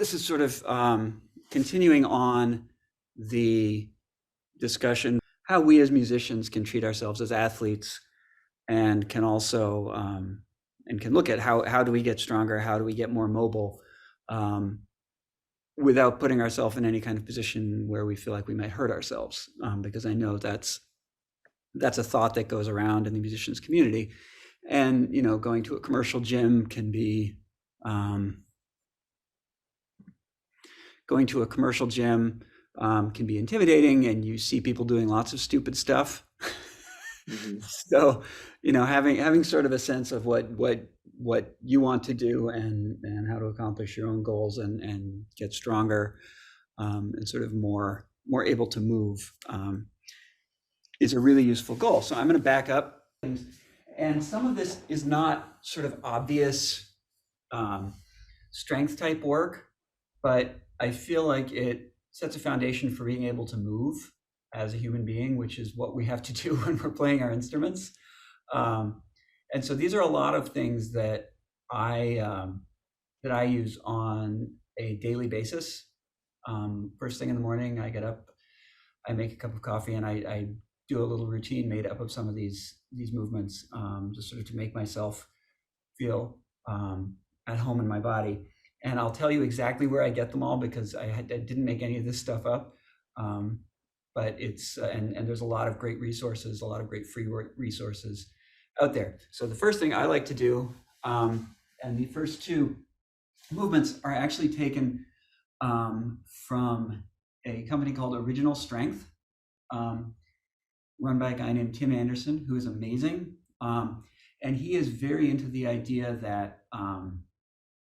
This is sort of continuing on the discussion how we as musicians can treat ourselves as athletes, and can also and can look at how do we get stronger, how do we get more mobile, without putting ourselves in any kind of position where we feel like we might hurt ourselves, because I know that's a thought that goes around in the musicians community. And going to a commercial gym can be intimidating, and you see people doing lots of stupid stuff. Mhm. So, having sort of a sense of what you want to do, and how to accomplish your own goals, and get stronger, and sort of more able to move, is a really useful goal. So I'm going to back up, and some of this is not sort of obvious strength type work, but I feel like it sets a foundation for being able to move as a human being, which is what we have to do when we're playing our instruments. And so these are a lot of things that I use on a daily basis. First thing in the morning, I get up, I make a cup of coffee, and I do a little routine made up of some of these movements, just sort of to make myself feel at home in my body. And I'll tell you exactly where I get them all, because I didn't make any of this stuff up. But it's and there's a lot of great resources, a lot of great free resources out there. So the first thing I like to do, and the first two movements are actually taken from a company called Original Strength, run by a guy named Tim Anderson, who is amazing. And he is very into the idea that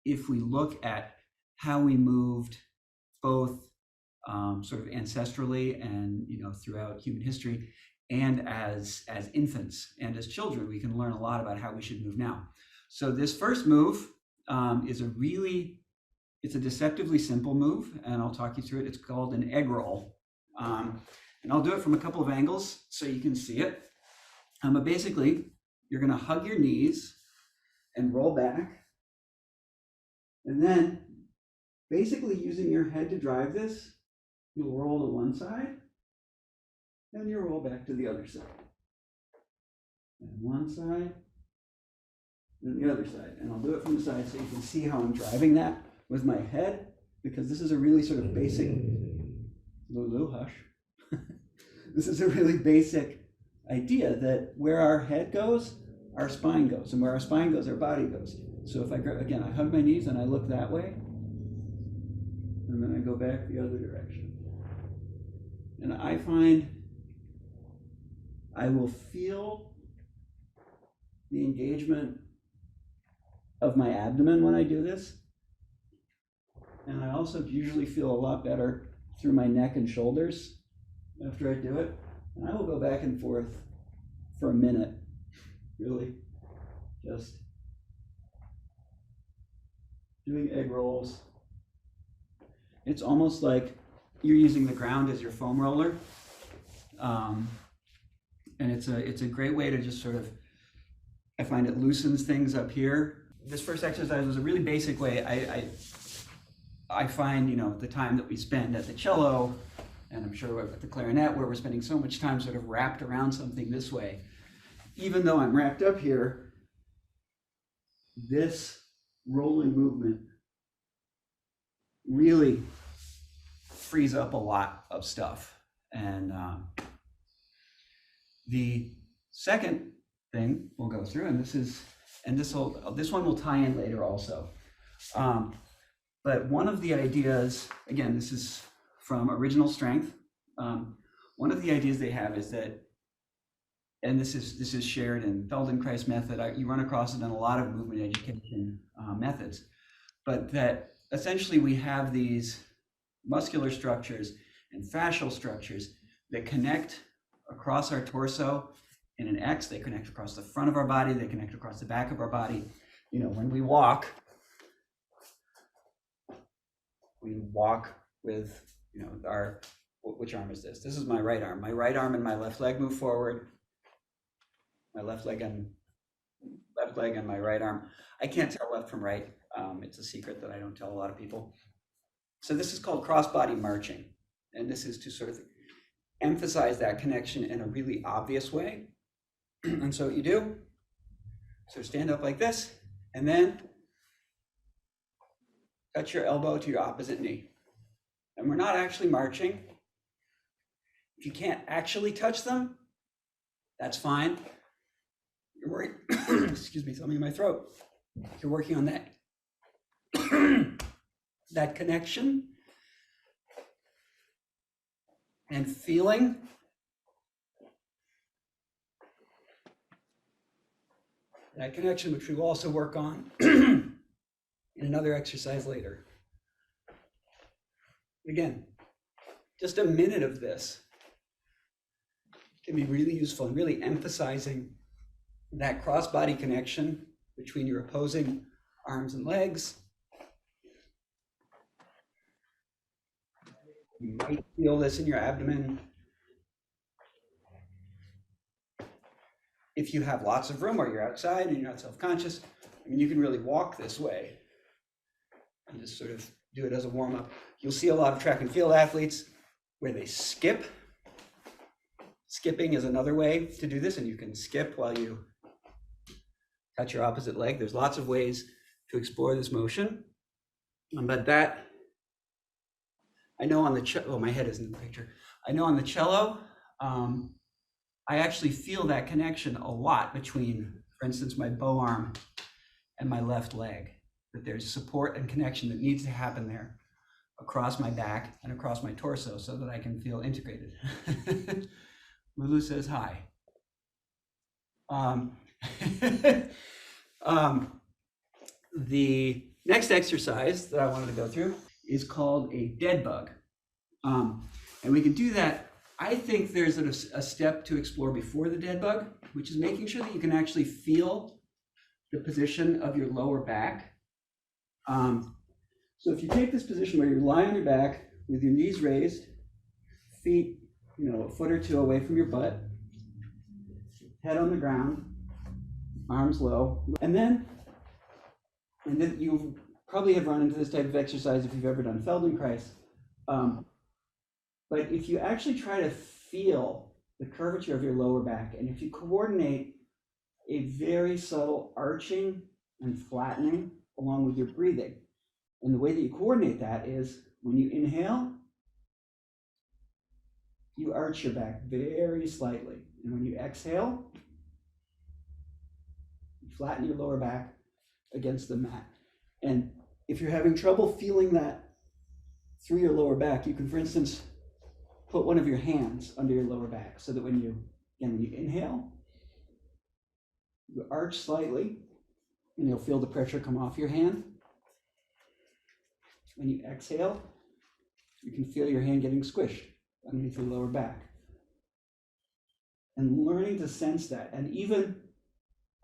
if we look at how we moved, both sort of ancestrally and throughout human history, and as infants and as children, we can learn a lot about how we should move now. So this first move is it's a deceptively simple move, and I'll talk you through it. It's called an egg roll. And I'll do it from a couple of angles so you can see it. But basically, you're going to hug your knees and roll back. And then, basically using your head to drive this, you'll roll to one side, and you'll roll back to the other side. And one side, and the other side. And I'll do it from the side so you can see how I'm driving that with my head, because this is a really sort of basic, Lulu, hush. This is a really basic idea that where our head goes, our spine goes, and where our spine goes, our body goes. So if I hug my knees and I look that way, and then I go back the other direction. And I find I will feel the engagement of my abdomen when I do this. And I also usually feel a lot better through my neck and shoulders after I do it. And I will go back and forth for a minute, really, just doing egg rolls. It's almost like you're using the ground as your foam roller. And it's a great way to just sort of, I find it loosens things up here. This first exercise was a really basic way. I find, the time that we spend at the cello, and I'm sure at the clarinet, where we're spending so much time sort of wrapped around something this way, even though I'm wrapped up here, this rolling movement really frees up a lot of stuff. And the second thing we'll go through, and this one will tie in later also. But one of the ideas, again, this is from Original Strength. One of the ideas they have is that, and this is shared in Feldenkrais method. You run across it in a lot of movement education methods, but that essentially we have these muscular structures and fascial structures that connect across our torso in an X. They connect across the front of our body. They connect across the back of our body. When we walk with, which arm is this? This is my right arm. My right arm and my left leg move forward. My left leg and my right arm. I can't tell left from right. It's a secret that I don't tell a lot of people. So this is called crossbody marching. And this is to sort of emphasize that connection in a really obvious way. And so what you do, so stand up like this, and then touch your elbow to your opposite knee. And we're not actually marching. If you can't actually touch them, that's fine. You're worried, excuse me, something in my throat. You're working on that, that connection and feeling that connection, which we will also work on in another exercise later. Again, just a minute of this can be really useful in really emphasizing that cross-body connection between your opposing arms and legs. You might feel this in your abdomen. If you have lots of room or you're outside and you're not self-conscious, I mean, you can really walk this way and just sort of do it as a warm-up. You'll see a lot of track and field athletes where they skip. Skipping is another way to do this, and you can skip while you touch your opposite leg. There's lots of ways to explore this motion. But that, I know on the cello, oh, my head isn't in the picture. I know on the cello, I actually feel that connection a lot between, for instance, my bow arm and my left leg, that there's support and connection that needs to happen there across my back and across my torso so that I can feel integrated. Lulu says hi. The next exercise that I wanted to go through is called a dead bug. And we can do that. I think there's a step to explore before the dead bug, which is making sure that you can actually feel the position of your lower back. So if you take this position where you lie on your back with your knees raised, feet, a foot or two away from your butt, head on the ground, arms low, and then you probably have run into this type of exercise if you've ever done Feldenkrais. But if you actually try to feel the curvature of your lower back, and if you coordinate a very subtle arching and flattening along with your breathing, and the way that you coordinate that is when you inhale, you arch your back very slightly. And when you exhale, you flatten your lower back against the mat. And if you're having trouble feeling that through your lower back, you can, for instance, put one of your hands under your lower back so that when you inhale, you arch slightly and you'll feel the pressure come off your hand. When you exhale, you can feel your hand getting squished underneath your lower back. And learning to sense that, and even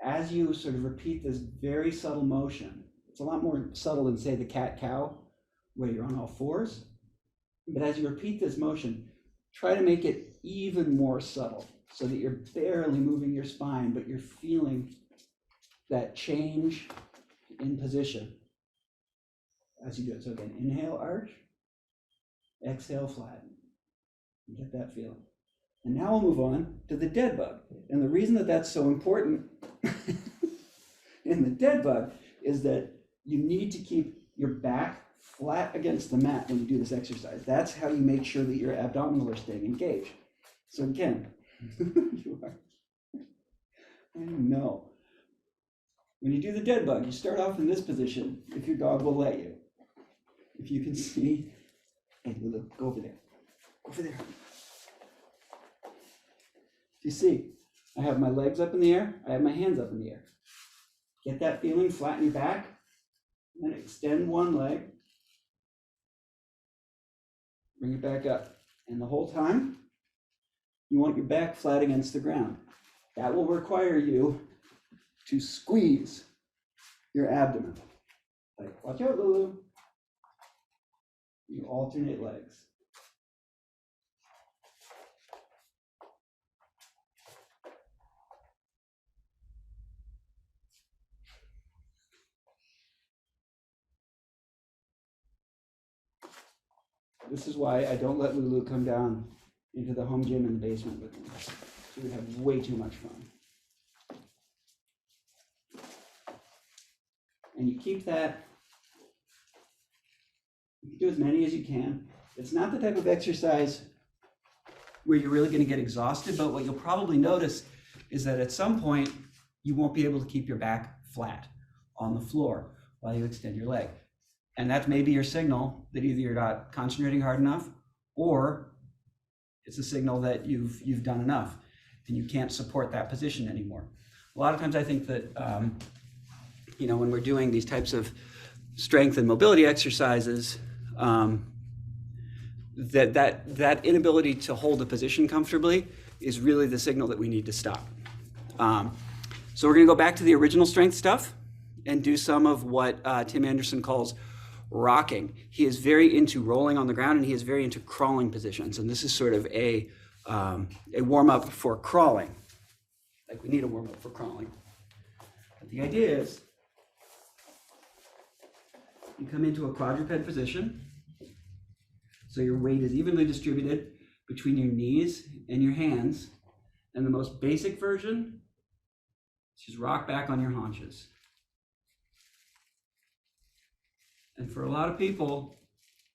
as you sort of repeat this very subtle motion, it's a lot more subtle than, say, the cat-cow, where you're on all fours. But as you repeat this motion, try to make it even more subtle so that you're barely moving your spine, but you're feeling that change in position as you do it. So again, inhale, arch, exhale, flatten. You get that feeling. And now we'll move on to the dead bug. And the reason that that's so important in the dead bug is that you need to keep your back flat against the mat when you do this exercise. That's how you make sure that your abdominals are staying engaged. So again, you are, I know. When you do the dead bug, you start off in this position if your dog will let you. If you can see, hey Lulu, go over there. Over there. You see, I have my legs up in the air, I have my hands up in the air. Get that feeling, flatten your back, and then extend one leg. Bring it back up. And the whole time, you want your back flat against the ground. That will require you to squeeze your abdomen. Like, watch out, Lulu. You alternate legs. This is why I don't let Lulu come down into the home gym in the basement with me. She would have way too much fun. And you keep that, you do as many as you can. It's not the type of exercise where you're really going to get exhausted, but what you'll probably notice is that at some point you won't be able to keep your back flat on the floor while you extend your leg. And that's maybe your signal that either you're not concentrating hard enough, or it's a signal that you've done enough and you can't support that position anymore. A lot of times I think that when we're doing these types of strength and mobility exercises, that inability to hold a position comfortably is really the signal that we need to stop. So we're going to go back to the original strength stuff and do some of what Tim Anderson calls rocking. He is very into rolling on the ground, and he is very into crawling positions. And this is sort of a warm-up for crawling. Like, we need a warm-up for crawling. But the idea is you come into a quadruped position. So your weight is evenly distributed between your knees and your hands. And the most basic version is just rock back on your haunches. And for a lot of people,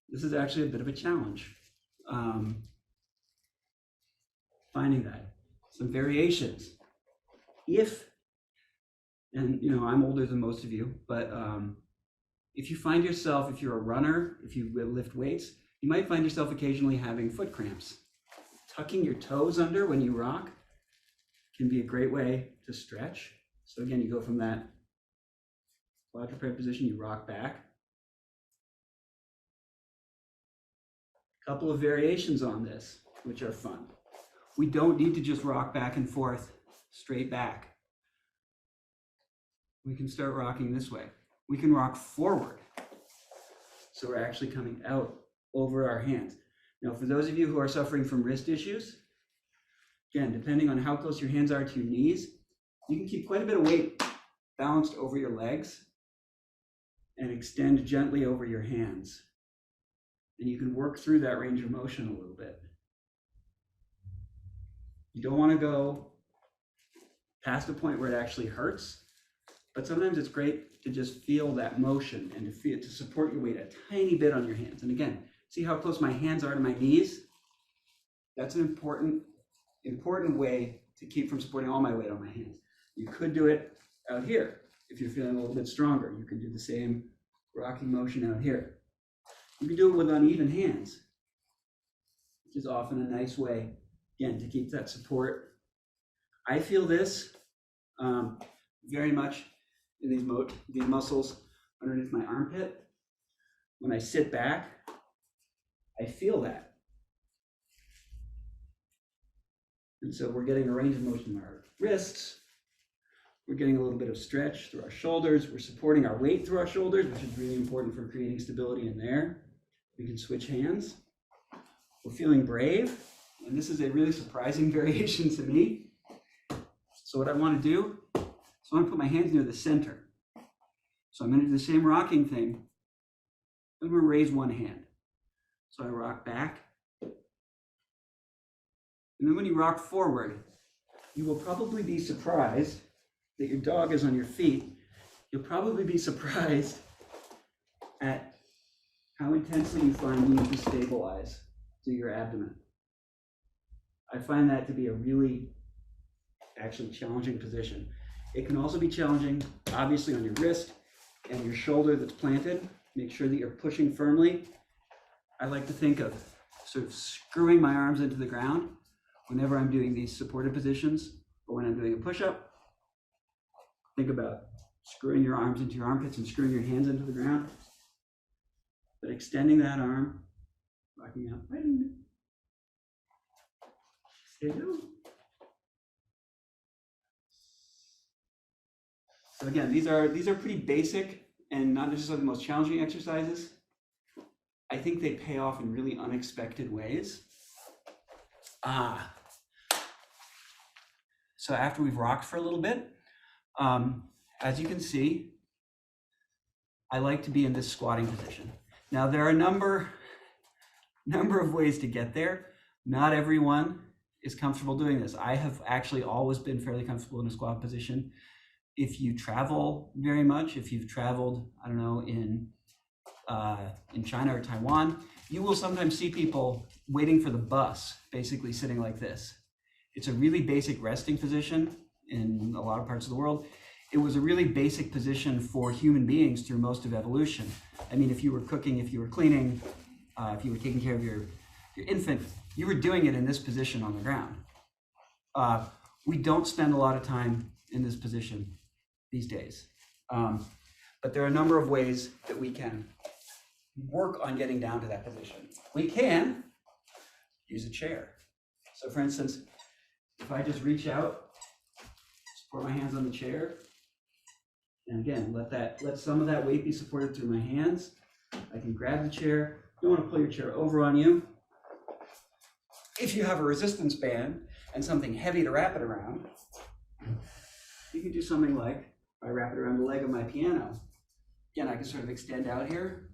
this is actually a bit of a challenge. Finding that. Some variations. I'm older than most of you, but if you find yourself, if you're a runner, if you lift weights, you might find yourself occasionally having foot cramps. Tucking your toes under when you rock can be a great way to stretch. So again, you go from that quadruped position, you rock back. A couple of variations on this, which are fun. We don't need to just rock back and forth, straight back. We can start rocking this way. We can rock forward. So we're actually coming out over our hands. Now, for those of you who are suffering from wrist issues, again, depending on how close your hands are to your knees, you can keep quite a bit of weight balanced over your legs and extend gently over your hands. And you can work through that range of motion a little bit. You don't want to go past a point where it actually hurts, but sometimes it's great to just feel that motion and to support your weight a tiny bit on your hands. And again, see how close my hands are to my knees? That's an important way to keep from supporting all my weight on my hands. You could do it out here. If you're feeling a little bit stronger, you can do the same rocking motion out here. You can do it with uneven hands, which is often a nice way, again, to keep that support. I feel this very much in these muscles underneath my armpit. When I sit back, I feel that. And so we're getting a range of motion in our wrists. We're getting a little bit of stretch through our shoulders. We're supporting our weight through our shoulders, which is really important for creating stability in there. We can switch hands. We're feeling brave. And this is a really surprising variation to me. So what I want to do is I want to put my hands near the center. So I'm going to do the same rocking thing. I'm going to raise one hand. So I rock back. And then when you rock forward, you will probably be surprised that your dog is on your feet. You'll probably be surprised at how intensely you find you need to stabilize through your abdomen. I find that to be a really actually challenging position. It can also be challenging, obviously, on your wrist and your shoulder that's planted. Make sure that you're pushing firmly. I like to think of sort of screwing my arms into the ground whenever I'm doing these supported positions, or when I'm doing a push-up. Think about screwing your arms into your armpits and screwing your hands into the ground, but extending that arm, rocking out. Stay low. So again, these are pretty basic and not necessarily the most challenging exercises. I think they pay off in really unexpected ways. So after we've rocked for a little bit, as you can see, I like to be in this squatting position. Now there are a number number of ways to get there. Not everyone is comfortable doing this. I have actually always been fairly comfortable in a squat position. If you travel very much, if you've traveled, I don't know, in China or Taiwan, you will sometimes see people waiting for the bus, basically sitting like this. It's a really basic resting position in a lot of parts of the world. It was a really basic position for human beings through most of evolution. I mean, if you were cooking, if you were cleaning, if you were taking care of your infant, you were doing it in this position on the ground. We don't spend a lot of time in this position these days. But there are a number of ways that we can work on getting down to that position. We can use a chair. So for instance, if I just reach out, support my hands on the chair, and again, let some of that weight be supported through my hands. I can grab the chair. You don't want to pull your chair over on you. If you have a resistance band and something heavy to wrap it around, you can do something like, I wrap it around the leg of my piano. Again, I can sort of extend out here.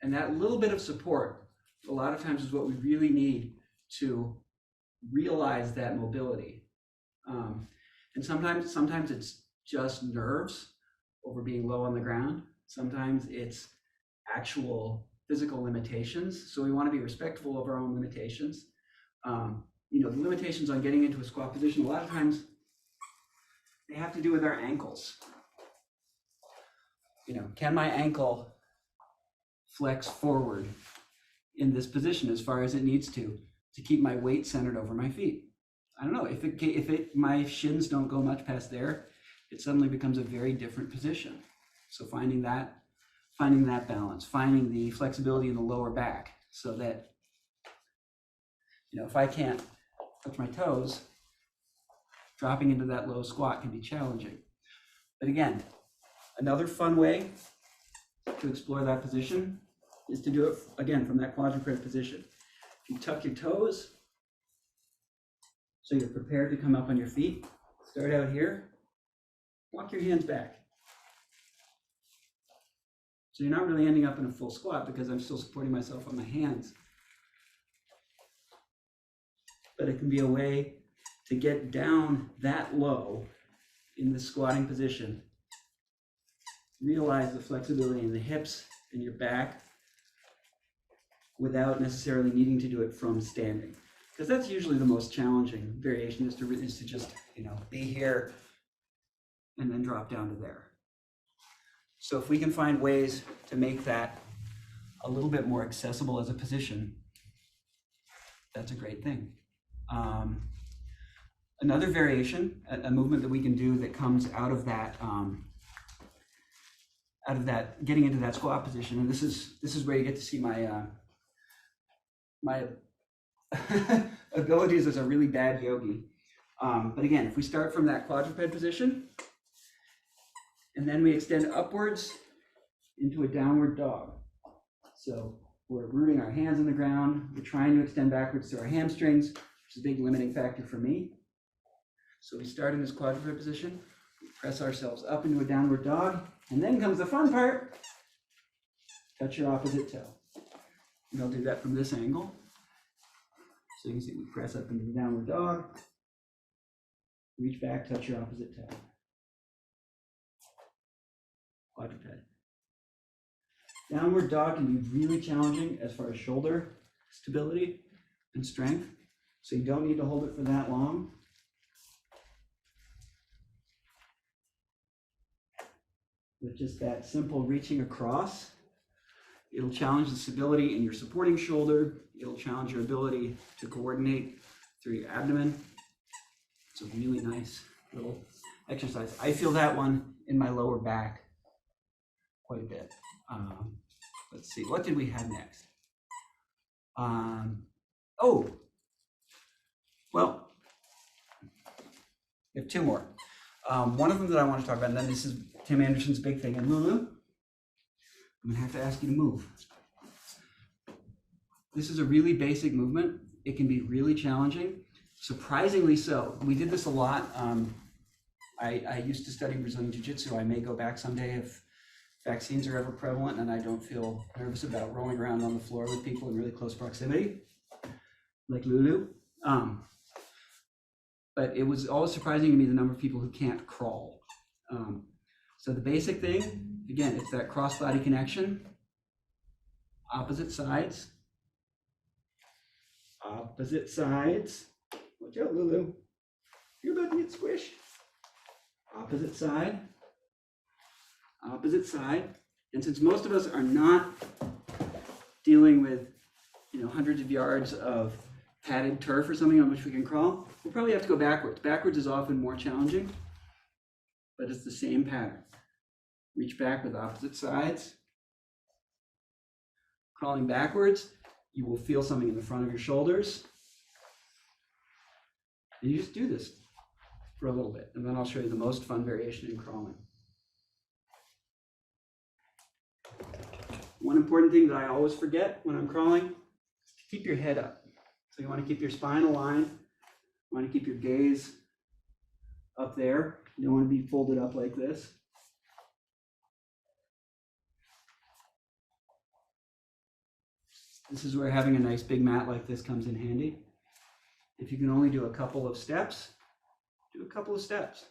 And that little bit of support, a lot of times, is what we really need to realize that mobility. And sometimes it's just nerves over being low on the ground. Sometimes it's actual physical limitations. So we want to be respectful of our own limitations. The limitations on getting into a squat position, a lot of times they have to do with our ankles. Can my ankle flex forward in this position as far as it needs to keep my weight centered over my feet? I don't know. If my shins don't go much past there, it suddenly becomes a very different position. So finding that balance, finding the flexibility in the lower back, so that if I can't touch my toes, dropping into that low squat can be challenging. But again, another fun way to explore that position is to do it again from that quadruped position. If you tuck your toes, so you're prepared to come up on your feet, start out here, walk your hands back. So you're not really ending up in a full squat because I'm still supporting myself on my hands. But it can be a way to get down that low in the squatting position. Realize the flexibility in the hips and your back without necessarily needing to do it from standing. Because that's usually the most challenging variation, is to just be here and then drop down to there. So if we can find ways to make that a little bit more accessible as a position, that's a great thing. Another variation, a movement that we can do that comes out of that getting into that squat position, and this is where you get to see my my abilities as a really bad yogi. But again, if we start from that quadruped position, and then we extend upwards into a downward dog. So we're rooting our hands in the ground. We're trying to extend backwards through our hamstrings, which is a big limiting factor for me. So we start in this quadruped position, we press ourselves up into a downward dog, and then comes the fun part. Touch your opposite toe. And I'll do that from this angle. So you can see we press up into the downward dog, reach back, touch your opposite toe. Quadruped. Downward dog can be really challenging as far as shoulder stability and strength. So you don't need to hold it for that long. With just that simple reaching across, it'll challenge the stability in your supporting shoulder. It'll challenge your ability to coordinate through your abdomen. It's a really nice little exercise. I feel that one in my lower back quite a bit. Let's see, what did we have next? Well, we have two more. One of them that I want to talk about, and then this is Tim Anderson's big thing. And Lulu, I'm gonna have to ask you to move. This is a really basic movement. It can be really challenging, surprisingly so. We did this a lot. I used to study Brazilian Jiu-Jitsu. I may go back someday vaccines are ever prevalent, and I don't feel nervous about rolling around on the floor with people in really close proximity, like Lulu. But it was always surprising to me the number of people who can't crawl. So the basic thing, again, it's that cross-body connection, opposite sides. Opposite sides. Watch out, Lulu. You're about to get squished. Opposite side. Opposite side. And since most of us are not dealing with, hundreds of yards of padded turf or something on which we can crawl, we'll probably have to go backwards. Backwards is often more challenging, but it's the same pattern. Reach back with opposite sides. Crawling backwards, you will feel something in the front of your shoulders. And you just do this for a little bit, and then I'll show you the most fun variation in crawling. One important thing that I always forget when I'm crawling is to keep your head up. So you want to keep your spine aligned. You want to keep your gaze up there. You don't want to be folded up like this. This is where having a nice big mat like this comes in handy. If you can only do a couple of steps, do a couple of steps.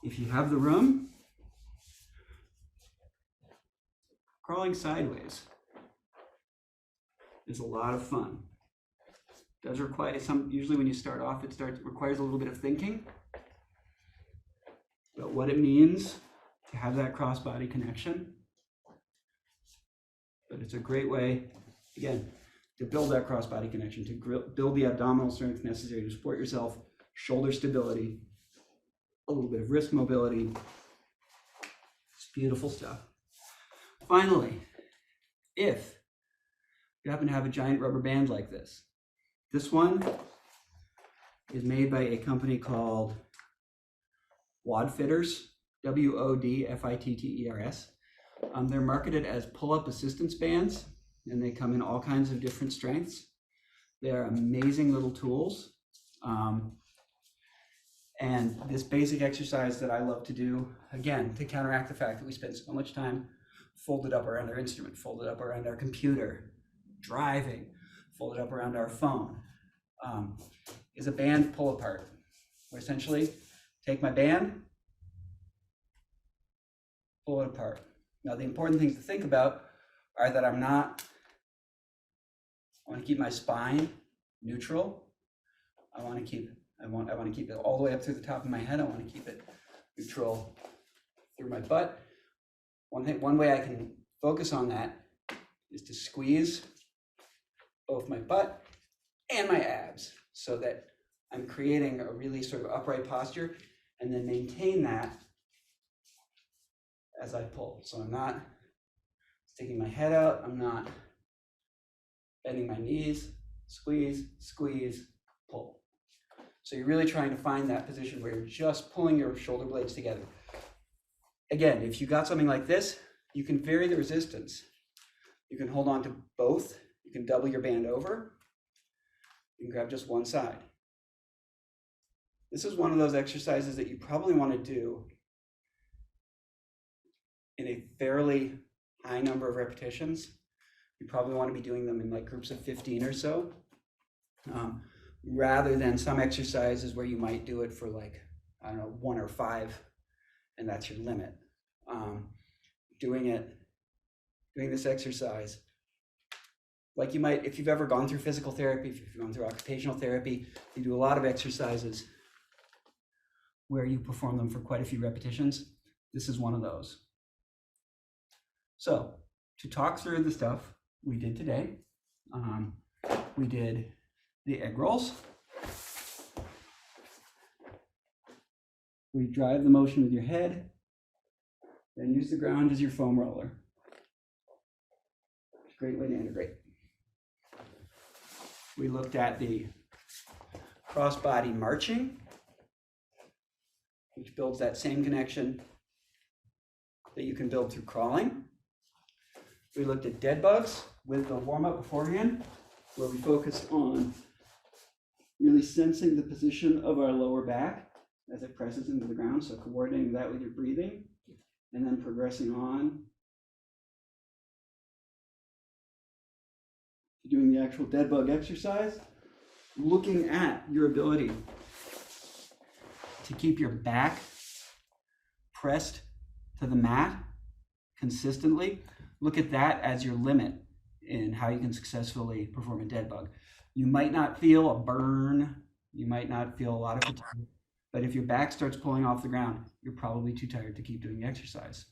If you have the room, crawling sideways is a lot of fun. It does require usually when you start off, it requires a little bit of thinking about what it means to have that cross-body connection. But it's a great way, again, to build that cross-body connection, to build the abdominal strength necessary to support yourself, shoulder stability, a little bit of wrist mobility. It's beautiful stuff. Finally, if you happen to have a giant rubber band like this, this one is made by a company called Wodfitters, Wodfitters. They're marketed as pull-up assistance bands, and they come in all kinds of different strengths. They're amazing little tools. And this basic exercise that I love to do, again, to counteract the fact that we spend so much time folded up around our instrument, folded up around our computer, driving, folded up around our phone, is a band pull apart. Where essentially, take my band, pull it apart. Now, the important things to think about are that I want to keep my spine neutral. I want to keep it all the way up through the top of my head. I want to keep it neutral through my butt. One way I can focus on that is to squeeze both my butt and my abs so that I'm creating a really sort of upright posture, and then maintain that as I pull. So I'm not sticking my head out, I'm not bending my knees, squeeze, squeeze, pull. So you're really trying to find that position where you're just pulling your shoulder blades together. Again, if you got something like this, you can vary the resistance. You can hold on to both. You can double your band over. You can grab just one side. This is one of those exercises that you probably want to do in a fairly high number of repetitions. You probably want to be doing them in like groups of 15 or so, rather than some exercises where you might do it for like, 1 or 5, and that's your limit. Doing this exercise, like you might, if you've ever gone through physical therapy, if you've gone through occupational therapy, you do a lot of exercises where you perform them for quite a few repetitions. This is one of those. So to talk through the stuff we did today, we did the egg rolls. We drive the motion with your head, then use the ground as your foam roller. Great way to integrate. We looked at the crossbody marching, which builds that same connection that you can build through crawling. We looked at dead bugs with the warm-up beforehand, where we focused on really sensing the position of our lower back as it presses into the ground. So coordinating that with your breathing, and then progressing on to doing the actual dead bug exercise, looking at your ability to keep your back pressed to the mat consistently. Look at that as your limit in how you can successfully perform a dead bug. You might not feel a burn, you might not feel a lot of fatigue, but if your back starts pulling off the ground, you're probably too tired to keep doing the exercise.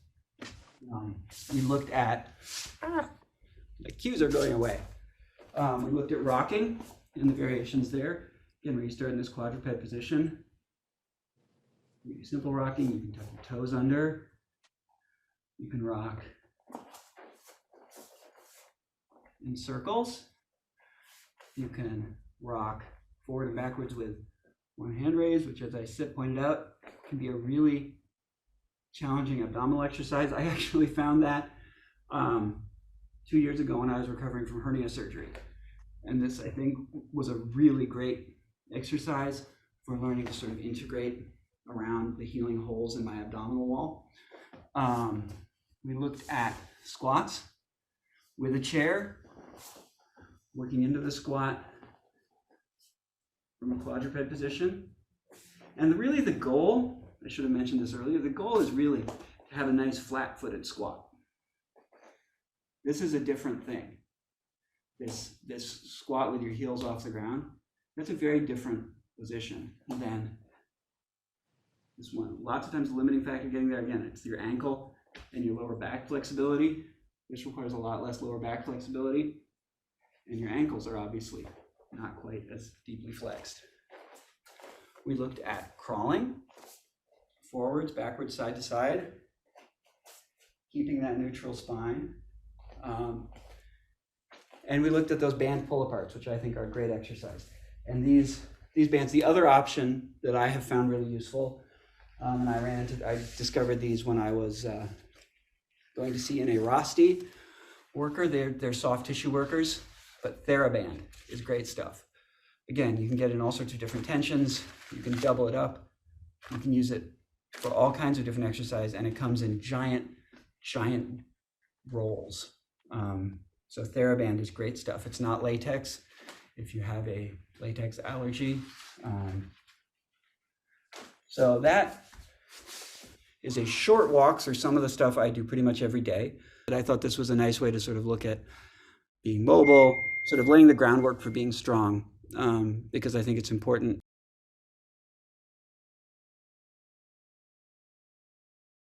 We looked at, the cues are going away. We looked at rocking and the variations there. Again, when you start in this quadruped position, you do simple rocking, you can tuck your toes under, you can rock in circles, you can rock forward and backwards with one hand raised, which, as I pointed out, can be a really challenging abdominal exercise. I actually found that 2 years ago when I was recovering from hernia surgery. And this, I think, was a really great exercise for learning to sort of integrate around the healing holes in my abdominal wall. We looked at squats with a chair, working into the squat from a quadruped position. And really the goal, I should have mentioned this earlier, the goal is really to have a nice flat-footed squat. This is a different thing. This squat with your heels off the ground, that's a very different position than this one. Lots of times the limiting factor getting there, again, it's your ankle and your lower back flexibility. This requires a lot less lower back flexibility, and your ankles are obviously not quite as deeply flexed. We looked at crawling, forwards, backwards, side to side, keeping that neutral spine. And we looked at those band pull-aparts, which I think are a great exercise. And these bands, the other option that I have found really useful, and I discovered these when I was going to see a Rosti worker. They're soft tissue workers, but TheraBand is great stuff. Again, you can get in all sorts of different tensions. You can double it up. You can use it for all kinds of different exercise, and it comes in giant rolls. So TheraBand is great stuff. It's not latex if you have a latex allergy. So that is a short walk through some of the stuff I do pretty much every day. But I thought this was a nice way to sort of look at being mobile, sort of laying the groundwork for being strong, because I think it's important